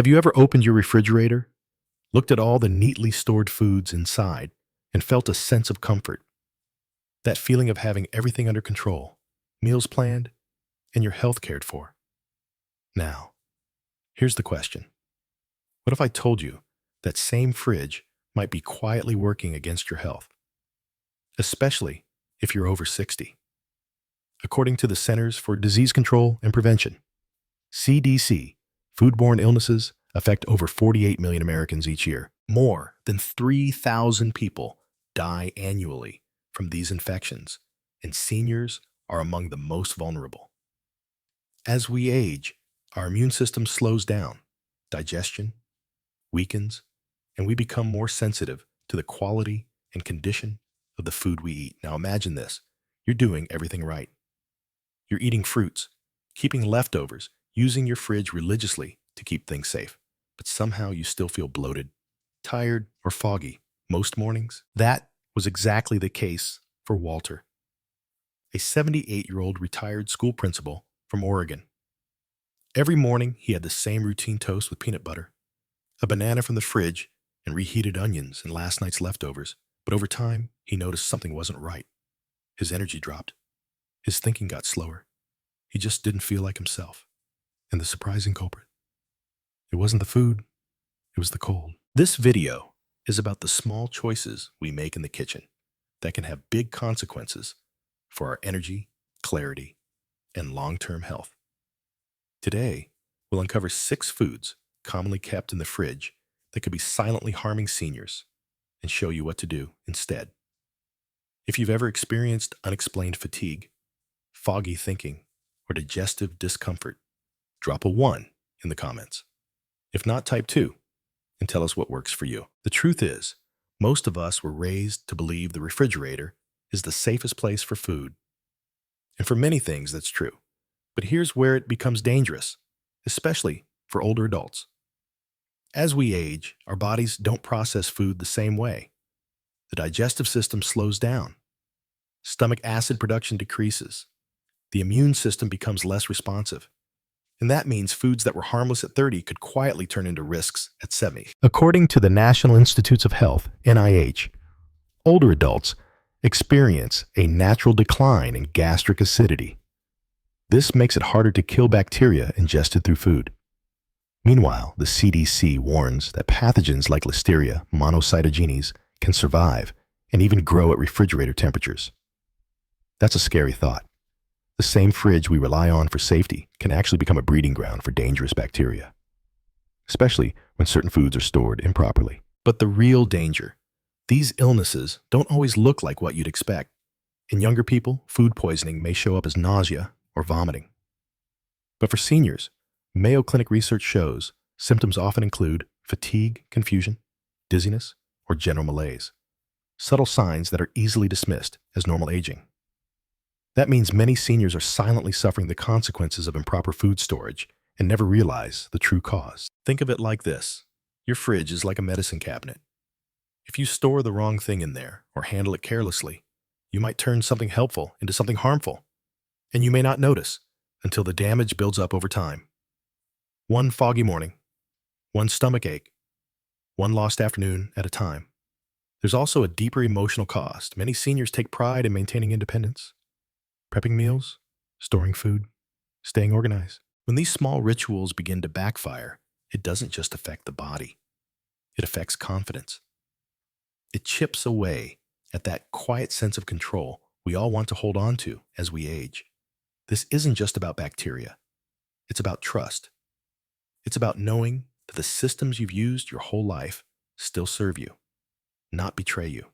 Have you ever opened your refrigerator, looked at all the neatly stored foods inside, and felt a sense of comfort? That feeling of having everything under control, meals planned, and your health cared for. Now, here's the question. What if I told you that same fridge might be quietly working against your health, especially if you're over 60? According to the Centers for Disease Control and Prevention, CDC, foodborne illnesses affect over 48 million Americans each year. More than 3,000 people die annually from these infections, and seniors are among the most vulnerable. As we age, our immune system slows down, digestion weakens, and we become more sensitive to the quality and condition of the food we eat. Now imagine this. You're doing everything right. You're eating fruits, keeping leftovers, using your fridge religiously to keep things safe. But somehow you still feel bloated, tired, or foggy most mornings. That was exactly the case for Walter, a 78-year-old retired school principal from Oregon. Every morning he had the same routine: toast with peanut butter, a banana from the fridge, and reheated onions and last night's leftovers. But over time, he noticed something wasn't right. His energy dropped. His thinking got slower. He just didn't feel like himself. And the surprising culprit, it wasn't the food, it was the cold. This video is about the small choices we make in the kitchen that can have big consequences for our energy, clarity, and long-term health. Today, we'll uncover 6 foods commonly kept in the fridge that could be silently harming seniors and show you what to do instead. If you've ever experienced unexplained fatigue, foggy thinking, or digestive discomfort, drop a 1 in the comments. If not, type 2 and tell us what works for you. The truth is, most of us were raised to believe the refrigerator is the safest place for food. And for many things, that's true. But here's where it becomes dangerous, especially for older adults. As we age, our bodies don't process food the same way. The digestive system slows down. Stomach acid production decreases. The immune system becomes less responsive. And that means foods that were harmless at 30 could quietly turn into risks at 70. According to the National Institutes of Health, NIH, older adults experience a natural decline in gastric acidity. This makes it harder to kill bacteria ingested through food. Meanwhile, the CDC warns that pathogens like Listeria monocytogenes can survive and even grow at refrigerator temperatures. That's a scary thought. The same fridge we rely on for safety can actually become a breeding ground for dangerous bacteria, especially when certain foods are stored improperly. But the real danger: these illnesses don't always look like what you'd expect. In younger people, food poisoning may show up as nausea or vomiting. But for seniors, Mayo Clinic research shows symptoms often include fatigue, confusion, dizziness, or general malaise, subtle signs that are easily dismissed as normal aging. That means many seniors are silently suffering the consequences of improper food storage and never realize the true cause. Think of it like this. Your fridge is like a medicine cabinet. If you store the wrong thing in there or handle it carelessly, you might turn something helpful into something harmful, and you may not notice until the damage builds up over time. One foggy morning, one stomach ache, one lost afternoon at a time. There's also a deeper emotional cost. Many seniors take pride in maintaining independence, prepping meals, storing food, staying organized. When these small rituals begin to backfire, it doesn't just affect the body. It affects confidence. It chips away at that quiet sense of control we all want to hold on to as we age. This isn't just about bacteria. It's about trust. It's about knowing that the systems you've used your whole life still serve you, not betray you.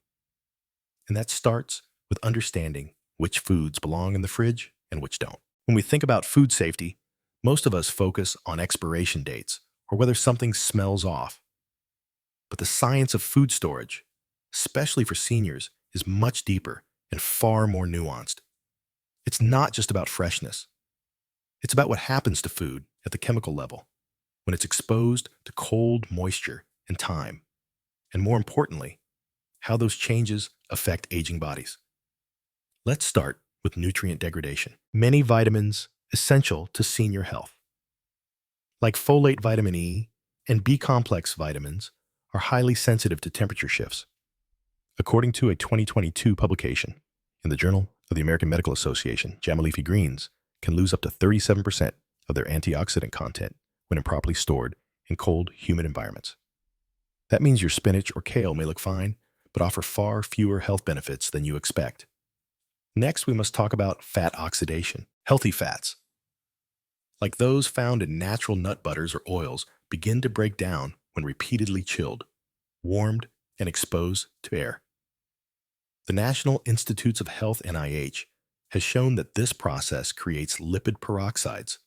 And that starts with understanding which foods belong in the fridge and which don't. When we think about food safety, most of us focus on expiration dates or whether something smells off. But the science of food storage, especially for seniors, is much deeper and far more nuanced. It's not just about freshness. It's about what happens to food at the chemical level when it's exposed to cold, moisture, and time. And more importantly, how those changes affect aging bodies. Let's start with nutrient degradation. Many vitamins essential to senior health, like folate vitamin E and B-complex vitamins are highly sensitive to temperature shifts. According to a 2022 publication in the Journal of the American Medical Association, Jama leafy greens can lose up to 37% of their antioxidant content when improperly stored in cold, humid environments. That means your spinach or kale may look fine, but offer far fewer health benefits than you expect. Next, we must talk about fat oxidation. Healthy fats, like those found in natural nut butters or oils, begin to break down when repeatedly chilled, warmed, and exposed to air. The National Institutes of Health (NIH) has shown that this process creates lipid peroxides,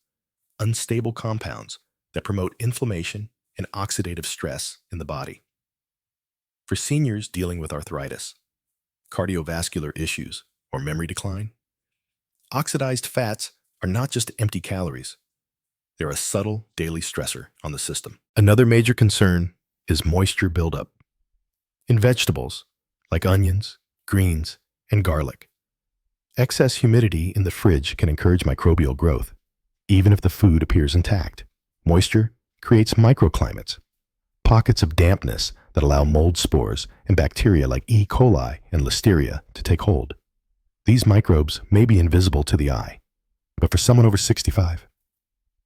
unstable compounds that promote inflammation and oxidative stress in the body. For seniors dealing with arthritis, cardiovascular issues, or memory decline, oxidized fats are not just empty calories. They're a subtle daily stressor on the system. Another major concern is moisture buildup. In vegetables, like onions, greens, and garlic, excess humidity in the fridge can encourage microbial growth, even if the food appears intact. Moisture creates microclimates, pockets of dampness that allow mold spores and bacteria like E. coli and Listeria to take hold. These microbes may be invisible to the eye, but for someone over 65,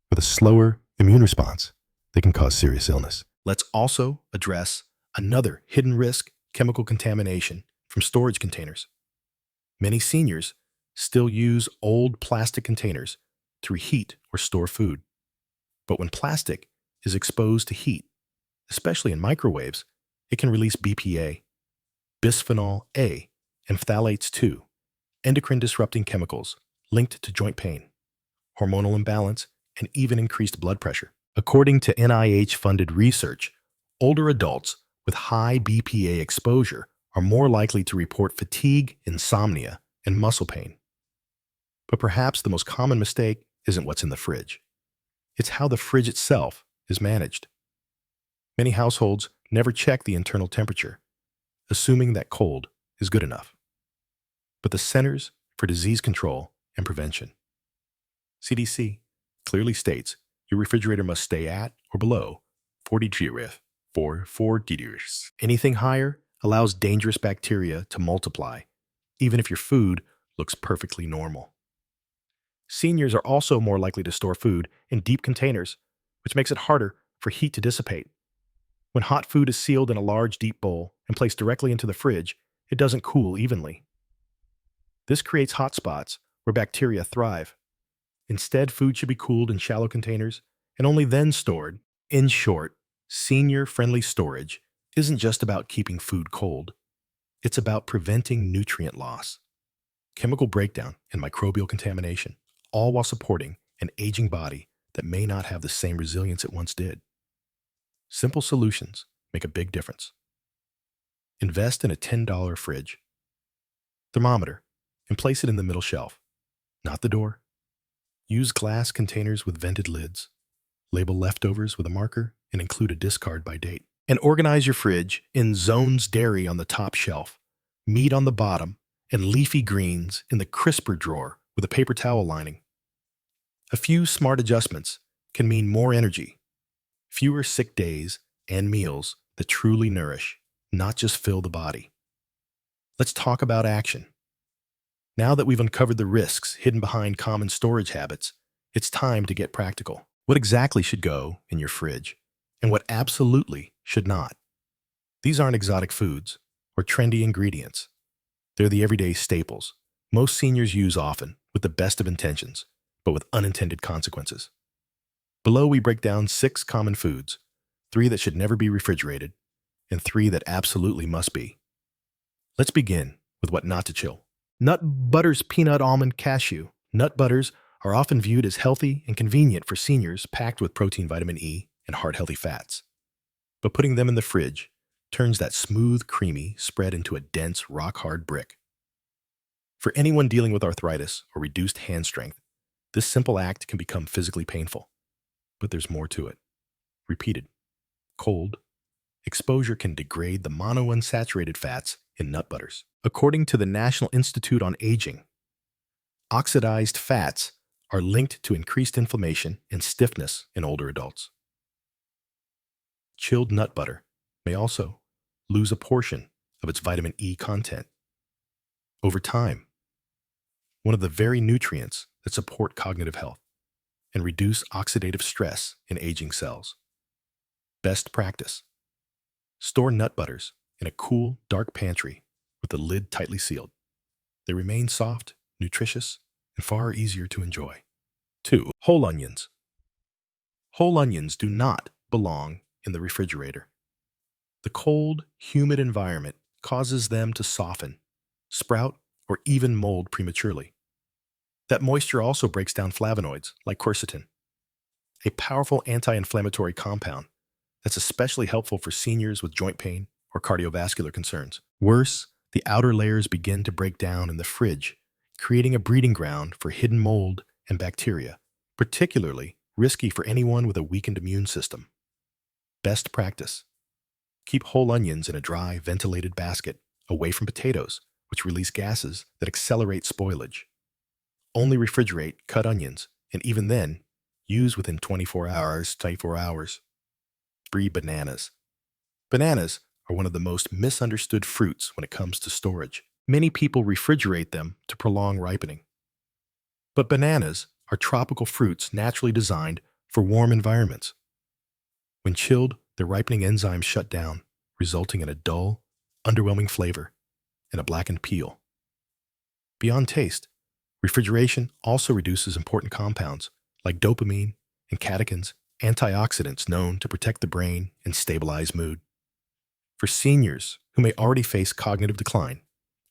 with a slower immune response, they can cause serious illness. Let's also address another hidden risk: chemical contamination from storage containers. Many seniors still use old plastic containers to reheat or store food. But when plastic is exposed to heat, especially in microwaves, it can release BPA, bisphenol A, and phthalates 2, endocrine-disrupting chemicals linked to joint pain, hormonal imbalance, and even increased blood pressure. According to NIH-funded research, older adults with high BPA exposure are more likely to report fatigue, insomnia, and muscle pain. But perhaps the most common mistake isn't what's in the fridge. It's how the fridge itself is managed. Many households never check the internal temperature, assuming that cold is good enough. But the Centers for Disease Control and Prevention, CDC, clearly states your refrigerator must stay at or below 40 degrees for 4 degrees. Anything higher allows dangerous bacteria to multiply, even if your food looks perfectly normal. Seniors are also more likely to store food in deep containers, which makes it harder for heat to dissipate. When hot food is sealed in a large, deep bowl and placed directly into the fridge, it doesn't cool evenly. This creates hot spots where bacteria thrive. Instead, food should be cooled in shallow containers and only then stored. In short, senior-friendly storage isn't just about keeping food cold. It's about preventing nutrient loss, chemical breakdown, and microbial contamination, all while supporting an aging body that may not have the same resilience it once did. Simple solutions make a big difference. Invest in a $10 fridge, thermometer, and place it in the middle shelf, not the door. Use glass containers with vented lids. Label leftovers with a marker and include a discard by date. And organize your fridge in zones: dairy on the top shelf, meat on the bottom, and leafy greens in the crisper drawer with a paper towel lining. A few smart adjustments can mean more energy, fewer sick days, and meals that truly nourish, not just fill the body. Let's talk about action. Now that we've uncovered the risks hidden behind common storage habits, it's time to get practical. What exactly should go in your fridge, and what absolutely should not? These aren't exotic foods or trendy ingredients. They're the everyday staples most seniors use often with the best of intentions, but with unintended consequences. Below, we break down 6 common foods, 3 that should never be refrigerated, and 3 that absolutely must be. Let's begin with what not to chill. Nut butters: peanut, almond, cashew. Nut butters are often viewed as healthy and convenient for seniors, packed with protein, vitamin E, and heart-healthy fats. But putting them in the fridge turns that smooth, creamy spread into a dense, rock-hard brick. For anyone dealing with arthritis or reduced hand strength, this simple act can become physically painful. But there's more to it. Repeated, cold exposure can degrade the monounsaturated fats in nut butters. According to the National Institute on Aging, oxidized fats are linked to increased inflammation and stiffness in older adults. Chilled nut butter may also lose a portion of its vitamin E content over time, one of the very nutrients that support cognitive health and reduce oxidative stress in aging cells. Best practice: store nut butters in a cool, dark pantry with the lid tightly sealed. They remain soft, nutritious, and far easier to enjoy. 2. Whole onions. Whole onions do not belong in the refrigerator. The cold, humid environment causes them to soften, sprout, or even mold prematurely. That moisture also breaks down flavonoids like quercetin, a powerful anti-inflammatory compound that's especially helpful for seniors with joint pain or cardiovascular concerns. Worse, the outer layers begin to break down in the fridge, creating a breeding ground for hidden mold and bacteria, particularly risky for anyone with a weakened immune system. Best practice: keep whole onions in a dry, ventilated basket away from potatoes, which release gases that accelerate spoilage. Only refrigerate cut onions, and even then, use within 24 hours. 3. Bananas. Bananas are one of the most misunderstood fruits when it comes to storage. Many people refrigerate them to prolong ripening. But bananas are tropical fruits naturally designed for warm environments. When chilled, their ripening enzymes shut down, resulting in a dull, underwhelming flavor and a blackened peel. Beyond taste, refrigeration also reduces important compounds like dopamine and catechins, antioxidants known to protect the brain and stabilize mood. For seniors who may already face cognitive decline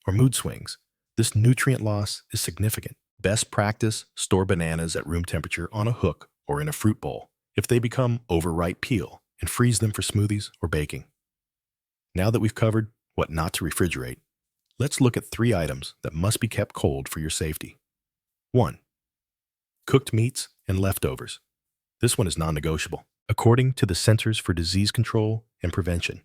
or mood swings, this nutrient loss is significant. Best practice: store bananas at room temperature on a hook or in a fruit bowl. If they become overripe, peel and freeze them for smoothies or baking. Now that we've covered what not to refrigerate, let's look at 3 items that must be kept cold for your safety. 1. Cooked meats and leftovers. This one is non-negotiable. According to the Centers for Disease Control and Prevention,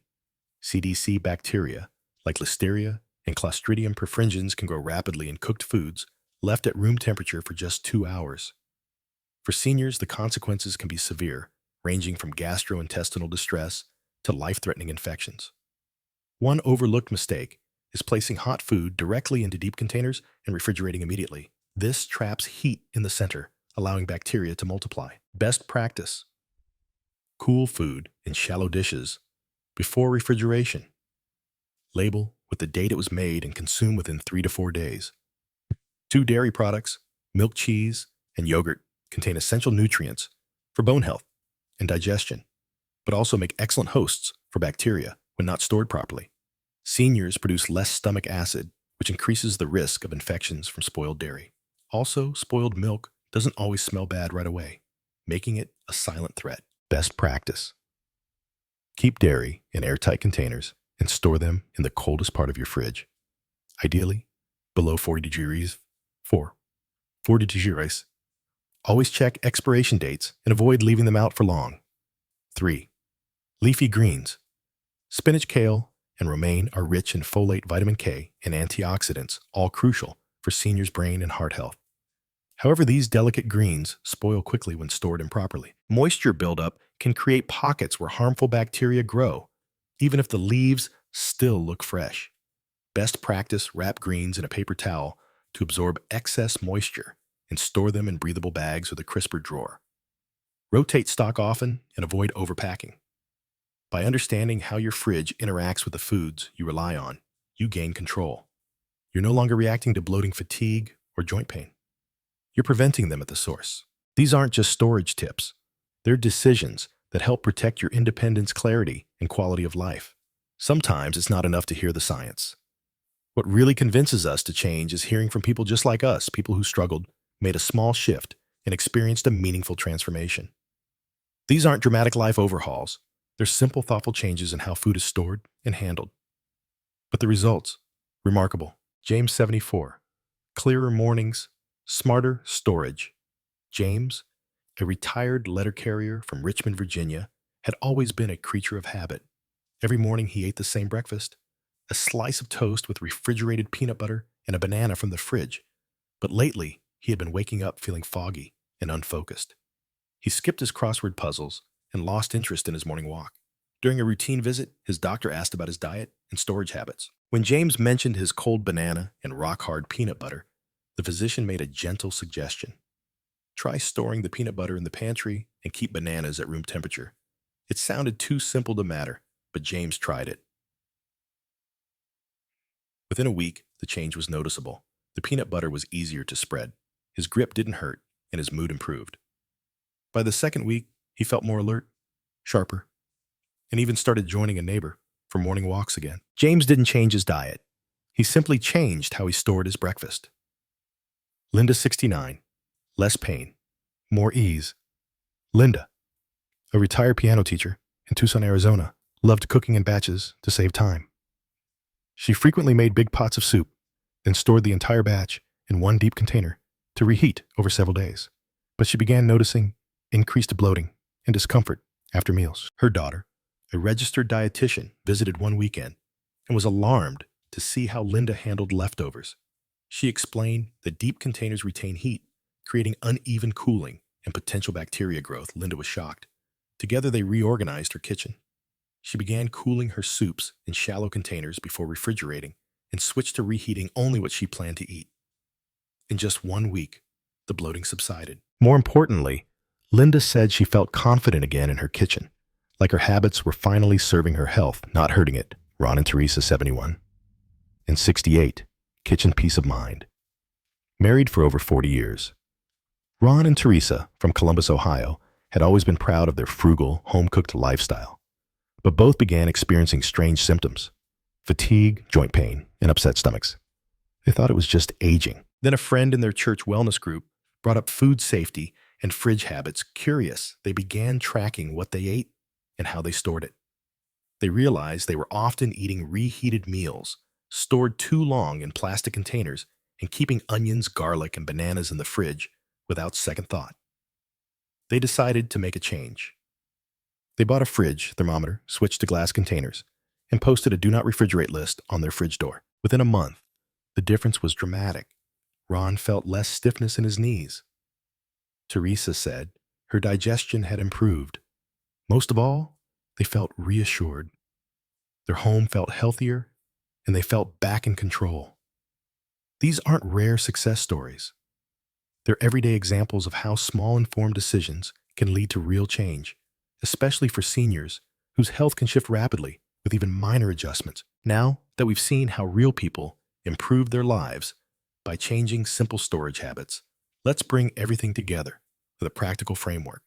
CDC, bacteria like Listeria and Clostridium perfringens can grow rapidly in cooked foods left at room temperature for just 2 hours. For seniors, the consequences can be severe, ranging from gastrointestinal distress to life-threatening infections. One overlooked mistake is placing hot food directly into deep containers and refrigerating immediately. This traps heat in the center, allowing bacteria to multiply. Best practice: cool food in shallow dishes before refrigeration. Label with the date it was made and consume within 3 to 4 days. 2. Dairy products, milk, cheese, and yogurt contain essential nutrients for bone health and digestion, but also make excellent hosts for bacteria when not stored properly. Seniors produce less stomach acid, which increases the risk of infections from spoiled dairy. Also, spoiled milk doesn't always smell bad right away, making it a silent threat. Best practice: keep dairy in airtight containers and store them in the coldest part of your fridge, ideally below 40 degrees. 4. 40 degrees. Always check expiration dates and avoid leaving them out for long. 3. Leafy greens. Spinach, kale, and romaine are rich in folate, vitamin K, and antioxidants, all crucial for seniors' brain and heart health. However, these delicate greens spoil quickly when stored improperly. Moisture buildup can create pockets where harmful bacteria grow, even if the leaves still look fresh. Best practice: wrap greens in a paper towel to absorb excess moisture and store them in breathable bags with a crisper drawer. Rotate stock often and avoid overpacking. By understanding how your fridge interacts with the foods you rely on, you gain control. You're no longer reacting to bloating, fatigue, or joint pain. You're preventing them at the source. These aren't just storage tips. They're decisions that help protect your independence, clarity, and quality of life. Sometimes it's not enough to hear the science. What really convinces us to change is hearing from people just like us, people who struggled, made a small shift, and experienced a meaningful transformation. These aren't dramatic life overhauls. They're simple, thoughtful changes in how food is stored and handled. But the results? Remarkable. James 74. Clearer mornings, smarter storage. James, a retired letter carrier from Richmond, Virginia, had always been a creature of habit. Every morning he ate the same breakfast: a slice of toast with refrigerated peanut butter and a banana from the fridge. But lately, he had been waking up feeling foggy and unfocused. He skipped his crossword puzzles and lost interest in his morning walk. During a routine visit, his doctor asked about his diet and storage habits. When James mentioned his cold banana and rock-hard peanut butter, the physician made a gentle suggestion. Try storing the peanut butter in the pantry and keep bananas at room temperature. It sounded too simple to matter, but James tried it. Within a week, the change was noticeable. The peanut butter was easier to spread. His grip didn't hurt, and his mood improved. By the second week, he felt more alert, sharper, and even started joining a neighbor for morning walks again. James didn't change his diet. He simply changed how he stored his breakfast. Linda, 69. Less pain, more ease. Linda, a retired piano teacher in Tucson, Arizona, loved cooking in batches to save time. She frequently made big pots of soup, then stored the entire batch in one deep container to reheat over several days. But she began noticing increased bloating and discomfort after meals. Her daughter, a registered dietitian, visited one weekend and was alarmed to see how Linda handled leftovers. She explained that deep containers retain heat, creating uneven cooling and potential bacteria growth. Linda was shocked. Together, they reorganized her kitchen. She began cooling her soups in shallow containers before refrigerating and switched to reheating only what she planned to eat. In just 1 week, the bloating subsided. More importantly, Linda said she felt confident again in her kitchen, like her habits were finally serving her health, not hurting it. Ron and Teresa, 71. And 68, kitchen peace of mind. Married for over 40 years. Ron and Teresa, from Columbus, Ohio, had always been proud of their frugal, home-cooked lifestyle. But both began experiencing strange symptoms: fatigue, joint pain, and upset stomachs. They thought it was just aging. Then a friend in their church wellness group brought up food safety and fridge habits. Curious, they began tracking what they ate and how they stored it. They realized they were often eating reheated meals, stored too long in plastic containers, and keeping onions, garlic, and bananas in the fridge without second thought. They decided to make a change. They bought a fridge thermometer, switched to glass containers, and posted a do not refrigerate list on their fridge door. Within a month, the difference was dramatic. Ron felt less stiffness in his knees. Teresa said her digestion had improved. Most of all, they felt reassured. Their home felt healthier, and they felt back in control. These aren't rare success stories. They're everyday examples of how small, informed decisions can lead to real change, especially for seniors whose health can shift rapidly with even minor adjustments. Now that we've seen how real people improve their lives by changing simple storage habits, let's bring everything together with a practical framework.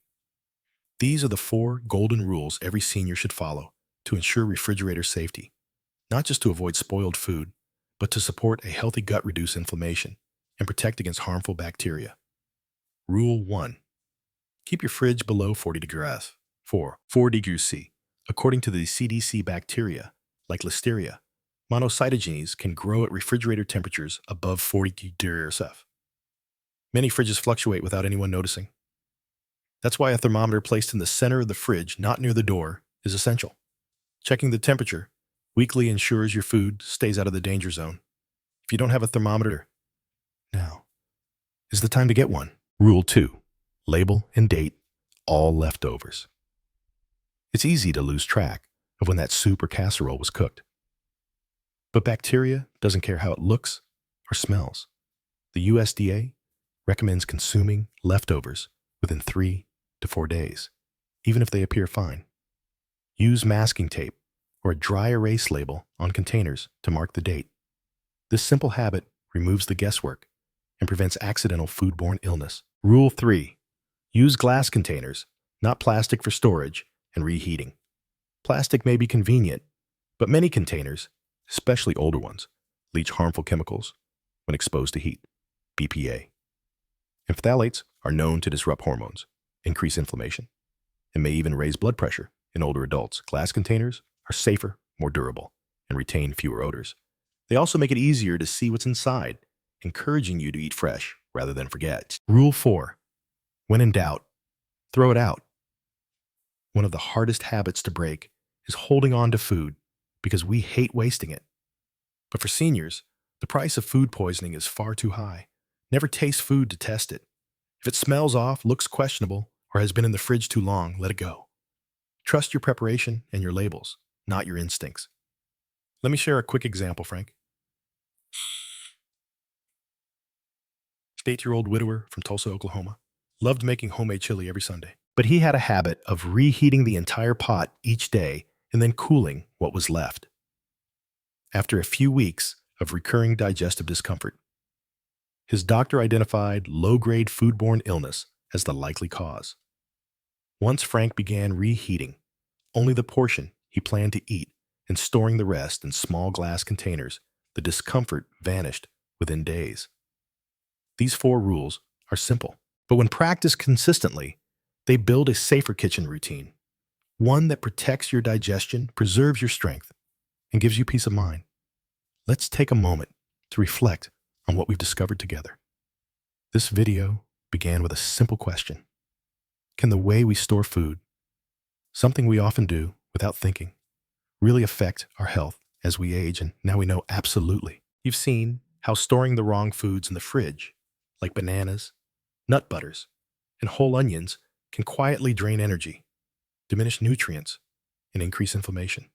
These are the 4 golden rules every senior should follow to ensure refrigerator safety, not just to avoid spoiled food, but to support a healthy gut, reduce inflammation, and protect against harmful bacteria. Rule 1. Keep your fridge below 40 degrees. 4 degrees C. According to the CDC, bacteria, like Listeria, monocytogenes can grow at refrigerator temperatures above 40 degrees F. Many fridges fluctuate without anyone noticing. That's why a thermometer placed in the center of the fridge, not near the door, is essential. Checking the temperature weekly ensures your food stays out of the danger zone. If you don't have a thermometer, now is the time to get one. Rule 2. Label and date all leftovers. It's easy to lose track of when that soup or casserole was cooked. But bacteria doesn't care how it looks or smells. The USDA recommends consuming leftovers within 3 to 4 days, even if they appear fine. Use masking tape or a dry erase label on containers to mark the date. This simple habit removes the guesswork and prevents accidental foodborne illness. Rule 3. Use glass containers, not plastic, for storage and reheating. Plastic may be convenient, but many containers, especially older ones, leach harmful chemicals when exposed to heat. BPA. And phthalates are known to disrupt hormones, increase inflammation, and may even raise blood pressure in older adults. Glass containers are safer, more durable, and retain fewer odors. They also make it easier to see what's inside, encouraging you to eat fresh rather than forget. Rule 4. When in doubt, throw it out. One of the hardest habits to break is holding on to food because we hate wasting it. But for seniors, the price of food poisoning is far too high. Never taste food to test it. If it smells off, looks questionable, or has been in the fridge too long, let it go. Trust your preparation and your labels, not your instincts. Let me share a quick example, Frank. 8-year-old widower from Tulsa, Oklahoma, loved making homemade chili every Sunday. But he had a habit of reheating the entire pot each day and then cooling what was left. After a few weeks of recurring digestive discomfort, his doctor identified low-grade foodborne illness as the likely cause. Once Frank began reheating only the portion he planned to eat and storing the rest in small glass containers, the discomfort vanished within days. These 4 rules are simple, but when practiced consistently, they build a safer kitchen routine, one that protects your digestion, preserves your strength, and gives you peace of mind. Let's take a moment to reflect on what we've discovered together. This video began with a simple question. Can the way we store food, something we often do without thinking, really affect our health as we age? And now we know absolutely. You've seen how storing the wrong foods in the fridge, like bananas, nut butters, and whole onions, can quietly drain energy, diminish nutrients, and increase inflammation.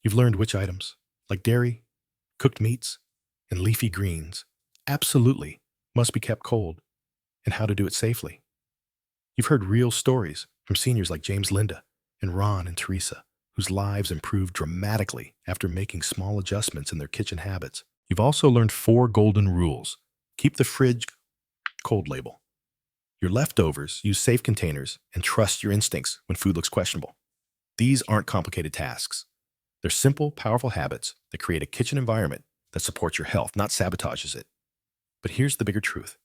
You've learned which items, like dairy, cooked meats, and leafy greens, absolutely must be kept cold, and how to do it safely. You've heard real stories from seniors like James, Linda, and Ron and Teresa, whose lives improved dramatically after making small adjustments in their kitchen habits. You've also learned 4 golden rules. Keep the fridge cold label. Your leftovers, use safe containers, and trust your instincts when food looks questionable. These aren't complicated tasks. They're simple, powerful habits that create a kitchen environment that supports your health, not sabotages it. But here's the bigger truth.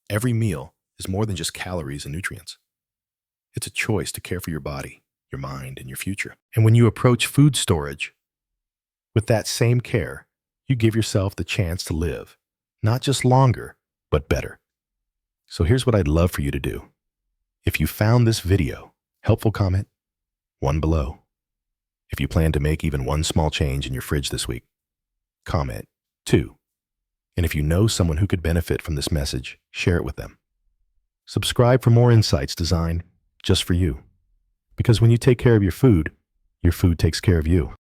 Every meal is more than just calories and nutrients. It's a choice to care for your body, your mind, and your future. And when you approach food storage with that same care, you give yourself the chance to live, not just longer, but better. So here's what I'd love for you to do. If you found this video helpful, comment 1 below. If you plan to make even one small change in your fridge this week, comment 2. And if you know someone who could benefit from this message, share it with them. Subscribe for more insights designed just for you. Because when you take care of your food takes care of you.